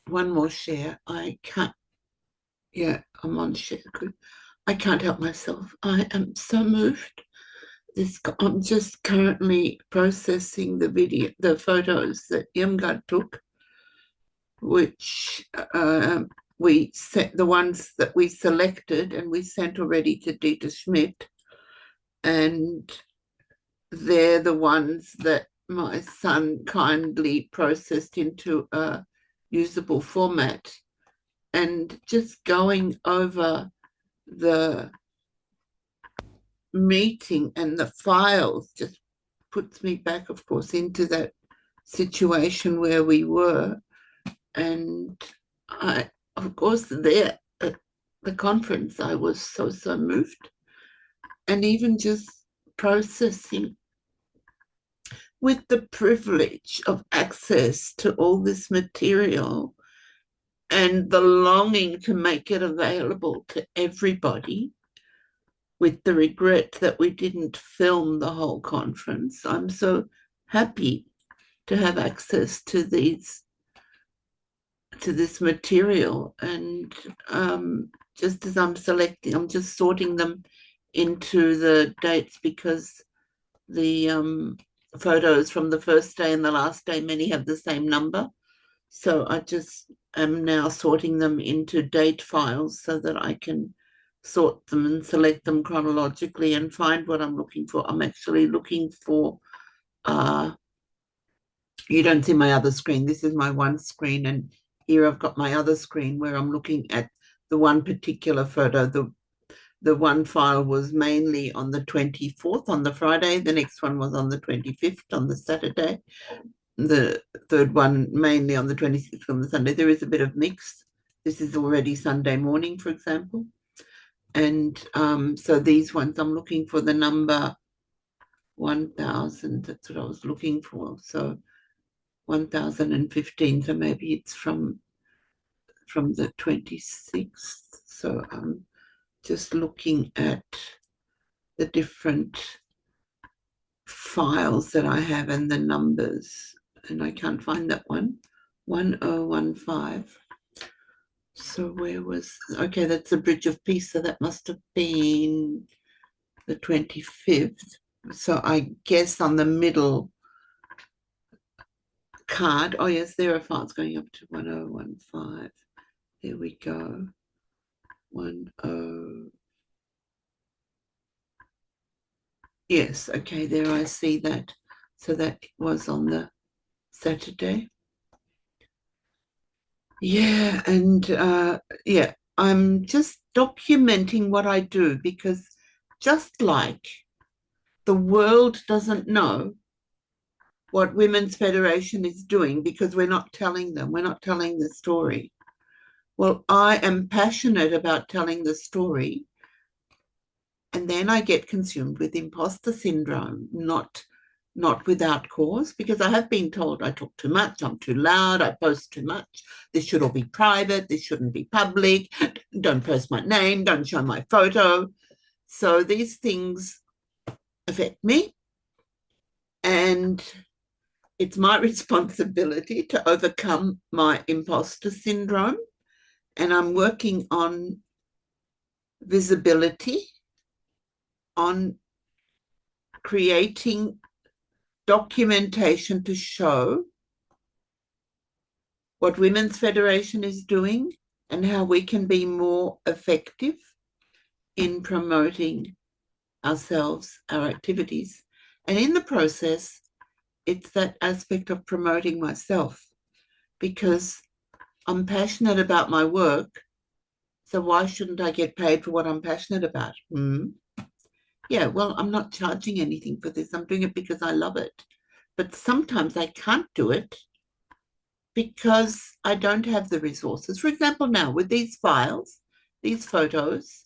One more share. I can't, yeah, I'm on share. I can't help myself. I am so moved. I'm just currently processing the photos that Irmgard took, which we set the ones that we selected and we sent already to Dieter Schmidt. And they're the ones that my son kindly processed into a usable format. And just going over the meeting and the files just puts me back, of course, into that situation where we were. And I, of course, there at the conference, I was so moved. And even just processing with the privilege of access to all this material and the longing to make it available to everybody, with the regret that we didn't film the whole conference. I'm so happy to have access to this material. And just as I'm selecting, I'm just sorting them into the dates, because the photos from the first day and the last day, many have the same number. So I just am now sorting them into date files so that I can sort them and select them chronologically and find what I'm looking for. I'm actually looking for, you don't see my other screen. This is my one screen. And here I've got my other screen where I'm looking at the one particular photo. The one file was mainly on the 24th, on the Friday. The next one was on the 25th, on the Saturday. The third one mainly on the 26th, on the Sunday. There is a bit of mix. This is already Sunday morning, for example. And so these ones, I'm looking for the number 1000. That's what I was looking for. So 1015. So maybe it's from the 26th. So I'm just looking at the different files that I have and the numbers, and I can't find that one. 1015. So where was, okay, that's the Bridge of Peace. So that must have been the 25th. So I guess on the middle card, oh yes, there are files going up to 1015. There we go. 10. Yes, okay, there I see that. So that was on the Saturday. Yeah, and yeah, I'm just documenting what I do, because just like the world doesn't know what Women's Federation is doing because we're not telling them, we're not telling the story. Well, I am passionate about telling the story, and then I get consumed with imposter syndrome, not without cause, because I have been told I talk too much, I'm too loud, I post too much, this should all be private, this shouldn't be public, don't post my name, don't show my photo. So these things affect me, and it's my responsibility to overcome my imposter syndrome. And I'm working on visibility, on creating documentation to show what Women's Federation is doing and how we can be more effective in promoting ourselves, our activities. And in the process, it's that aspect of promoting myself, because I'm passionate about my work. So why shouldn't I get paid for what I'm passionate about? Yeah, well, I'm not charging anything for this. I'm doing it because I love it. But sometimes I can't do it because I don't have the resources. For example, now with these files, these photos,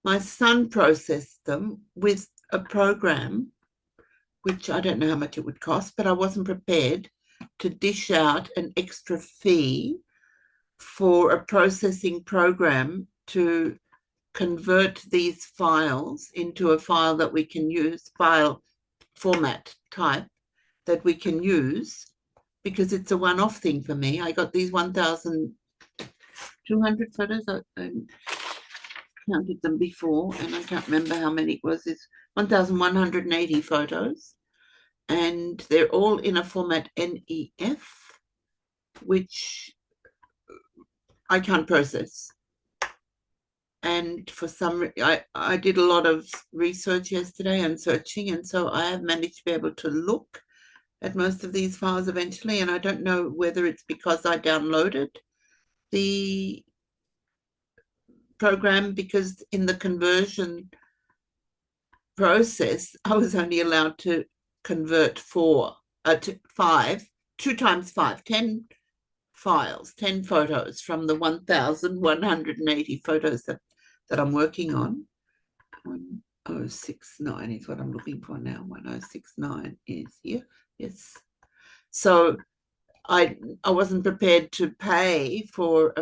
my son processed them with a program, which I don't know how much it would cost, but I wasn't prepared to dish out an extra fee for a processing program to convert these files into a file that we can use, file format type that we can use because it's a one-off thing for me. I got these 1,200 photos. I counted them before, and I can't remember how many it was. It's 1,180 photos, and they're all in a format NEF, which I can't process. And for some, I did a lot of research yesterday and searching, and so I have managed to be able to look at most of these files eventually. And I don't know whether it's because I downloaded the program, because in the conversion process, I was only allowed to convert to 5, 2 times 5, 10 files, 10 photos from the 1,180 photos that I'm working on. 1069 is what I'm looking for now. 1069 is here. Yes. So I wasn't prepared to pay for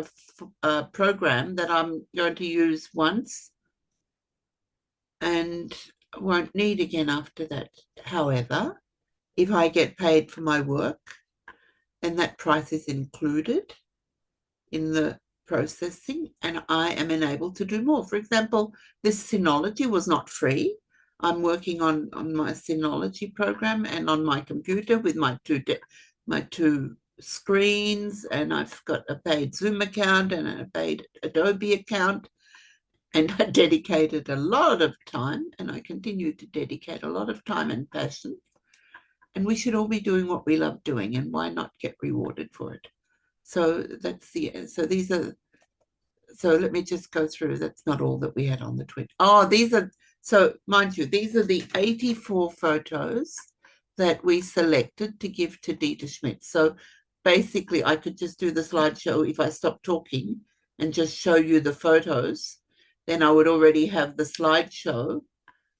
a program that I'm going to use once and won't need again after that. However, if I get paid for my work, then that price is included in the processing, and I am enabled to do more. For example, this Synology was not free. I'm working on my Synology program and on my computer with my two screens, and I've got a paid Zoom account and a paid Adobe account, and I dedicated a lot of time, and I continue to dedicate a lot of time and passion. And we should all be doing what we love doing, and why not get rewarded for it? So that's so let me just go through. That's not all that we had on the tweet. Oh, so mind you, these are the 84 photos that we selected to give to Dieter Schmidt. So basically, I could just do the slideshow if I stop talking and just show you the photos. Then I would already have the slideshow.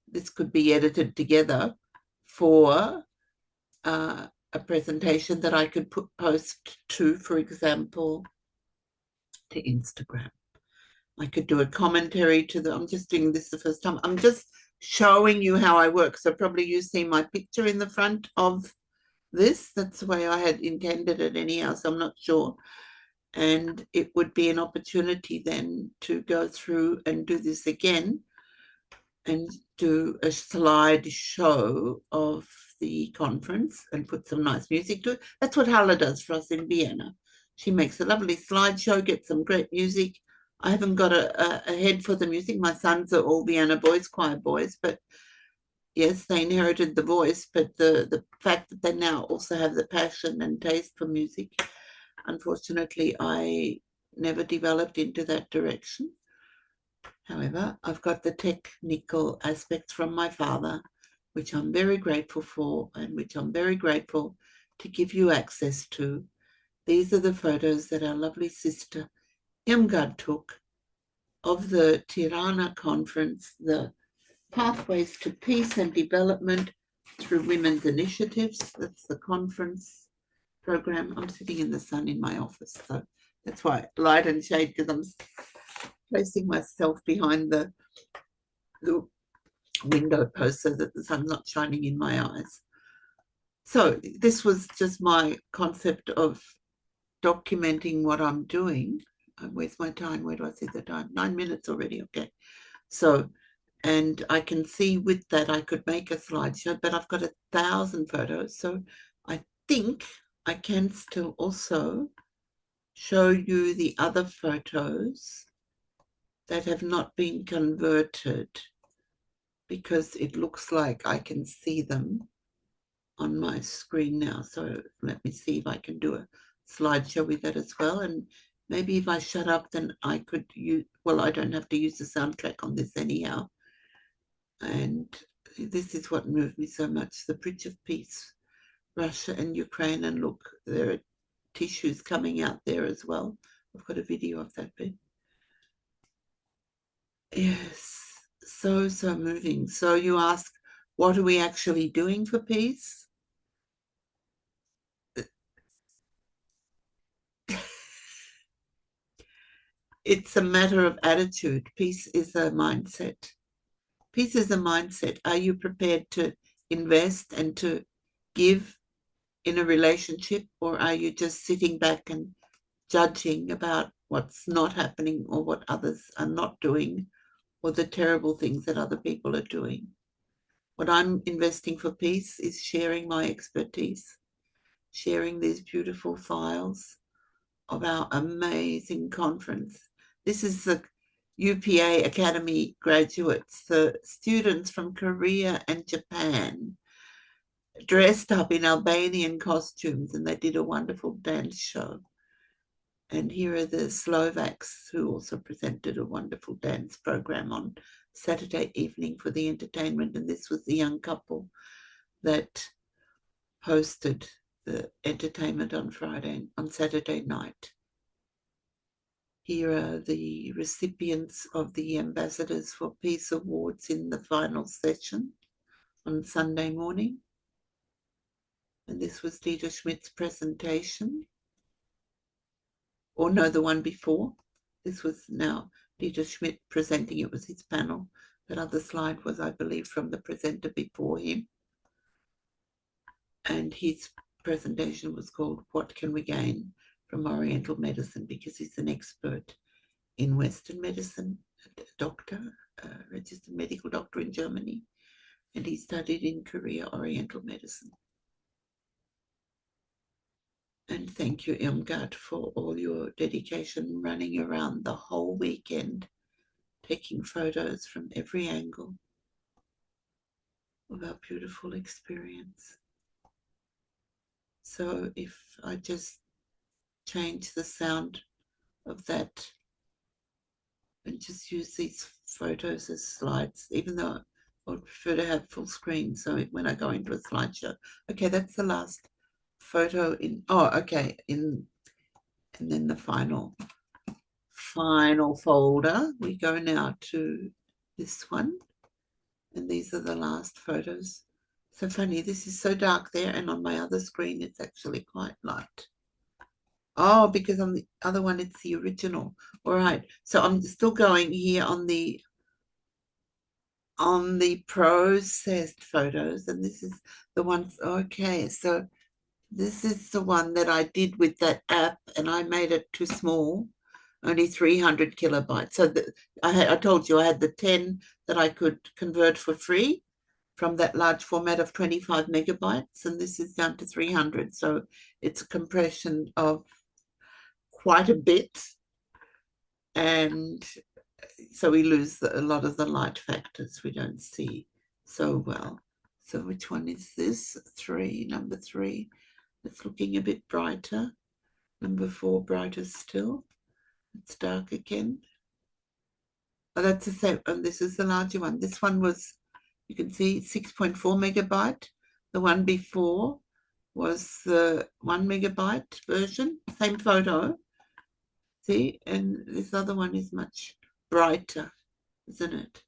This could be edited together for a presentation that I could post to, for example, to Instagram. I could do a commentary to I'm just doing this the first time. I'm just showing you how I work. So probably you see my picture in the front of this. That's the way I had intended it anyhow, so I'm not sure. And it would be an opportunity then to go through and do this again and do a slide show of the conference and put some nice music to it. That's what Hala does for us in Vienna. She makes a lovely slideshow, gets some great music. I haven't got a head for the music. My sons are all Vienna boys, choir boys, but yes, they inherited the voice, but the fact that they now also have the passion and taste for music, unfortunately, I never developed into that direction. However, I've got the technical aspects from my father, which I'm very grateful for, and which I'm very grateful to give you access to. These are the photos that our lovely sister Irmgard took of the Tirana conference, the Pathways to Peace and Development through Women's Initiatives. That's the conference program. I'm sitting in the sun in my office, so that's why light and shade, because I'm placing myself behind the window post so that the sun's not shining in my eyes. So this was just my concept of documenting what I'm doing. Where's my time? Where do I see the time? 9 minutes already. Okay. So, and I can see with that I could make a slideshow, but I've got 1,000 photos. So I think I can still also show you the other photos that have not been converted, because it looks like I can see them on my screen now. So let me see if I can do a slideshow with that as well. And maybe if I shut up, then I could use, well, I don't have to use the soundtrack on this anyhow. And this is what moved me so much, the Bridge of Peace, Russia and Ukraine. And look, there are tissues coming out there as well. I've got a video of that bit. Yes, so moving. So you ask, what are we actually doing for peace? It's a matter of attitude. Peace is a mindset. Peace is a mindset. Are you prepared to invest and to give in a relationship, or are you just sitting back and judging about what's not happening or what others are not doing or the terrible things that other people are doing? What I'm investing for peace is sharing my expertise, sharing these beautiful files of our amazing conference. This is the UPA Academy graduates, the students from Korea and Japan, dressed up in Albanian costumes, and they did a wonderful dance show. And here are the Slovaks who also presented a wonderful dance program on Saturday evening for the entertainment. And this was the young couple that hosted the entertainment on Saturday night. Here are the recipients of the Ambassadors for Peace Awards in the final session on Sunday morning. And this was Dieter Schmidt's presentation. Or no, the one before. This was now Dieter Schmidt presenting. It was his panel. That other slide was, I believe, from the presenter before him. And his presentation was called What Can We Gain from Oriental Medicine? Because he's an expert in Western medicine, a doctor, a registered medical doctor in Germany, and he studied in Korea Oriental medicine. And thank you, Irmgard, for all your dedication running around the whole weekend, taking photos from every angle of our beautiful experience. So if I just change the sound of that and just use these photos as slides, even though I would prefer to have full screen, so when I go into a slideshow. Okay, that's the last photo in, and then the final folder. We go now to this one, and these are the last photos. So funny, this is so dark there, and on my other screen it's actually quite light. Oh, because on the other one it's the original. All right, so I'm still going here on the processed photos, and this is the ones. Okay, so this is the one that I did with that app, and I made it too small, only 300 kilobytes. So I told you I had the 10 that I could convert for free from that large format of 25 megabytes, and this is down to 300. So it's a compression of quite a bit, and so we lose a lot of the light factors. We don't see so well. So which one is this? Number 3. It's looking a bit brighter. Number 4, brighter still. It's dark again. Oh, that's the same. And this is the larger one. This one was, you can see, 6.4 megabyte. The one before was the 1 megabyte version. Same photo. See, and this other one is much brighter, isn't it?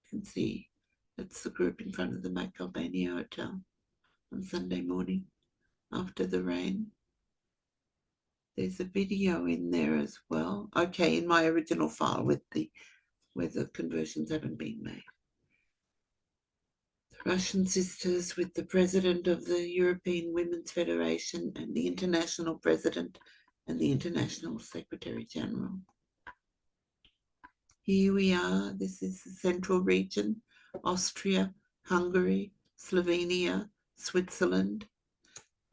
You can see that's the group in front of the Mac Albania Hotel on Sunday morning after the rain. There's a video in there as well. Okay, in my original file where the conversions haven't been made. The Russian sisters with the president of the European Women's Federation and the international president and the international secretary general. Here we are. This is the central region: Austria, Hungary, Slovenia, Switzerland,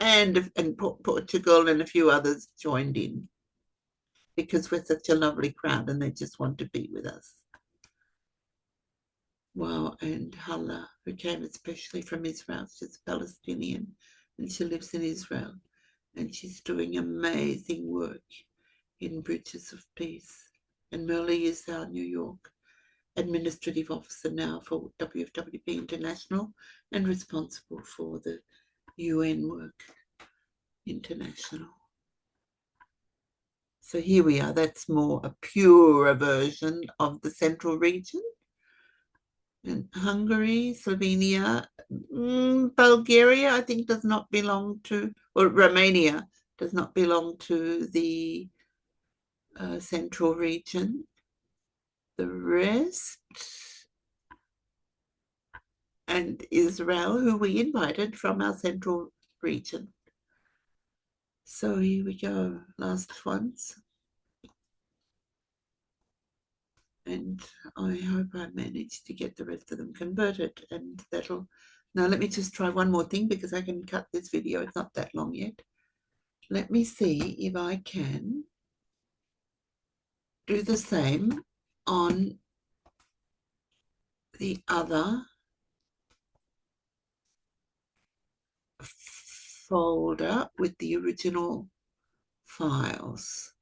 and Portugal, and a few others joined in because we're such a lovely crowd and they just want to be with us. Wow, and Hala, who came especially from Israel. She's Palestinian and she lives in Israel, and she's doing amazing work in Bridges of Peace. And Merle is our New York administrative officer now for WFWP International and responsible for the UN work international. So here we are. That's more a purer version of the central region. And Hungary, Slovenia, Bulgaria, I think does not belong to, or Romania does not belong to the central region. The rest, and Israel, who we invited from our central region. So here we go, last ones. And I hope I managed to get the rest of them converted, and that'll... Now let me just try one more thing because I can cut this video. It's not that long yet. Let me see if I can do the same on the other folder with the original files.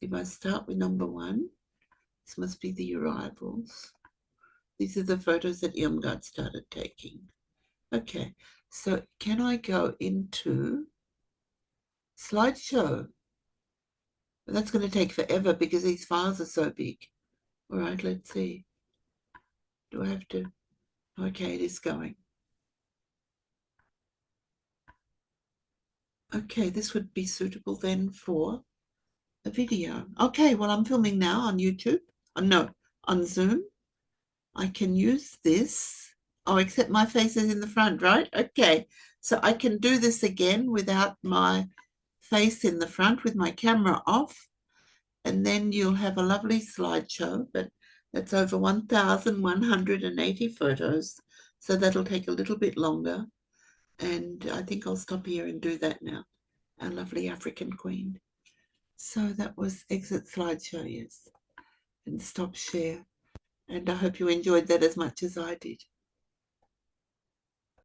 If I start with number 1, this must be the arrivals. These are the photos that Irmgard started taking. Okay, so can I go into slideshow? But that's going to take forever because these files are so big. All right, let's see. Do I have to? Okay, it is going. Okay, this would be suitable then for a video. Okay, well, I'm filming now on YouTube. Oh, no, on Zoom. I can use this. Oh, except my face is in the front, right? Okay, so I can do this again without my face in the front with my camera off. And then you'll have a lovely slideshow, but that's over 1,180 photos. So that'll take a little bit longer. And I think I'll stop here and do that now. Our lovely African queen. So that was exit slideshow, yes. And stop share. And I hope you enjoyed that as much as I did.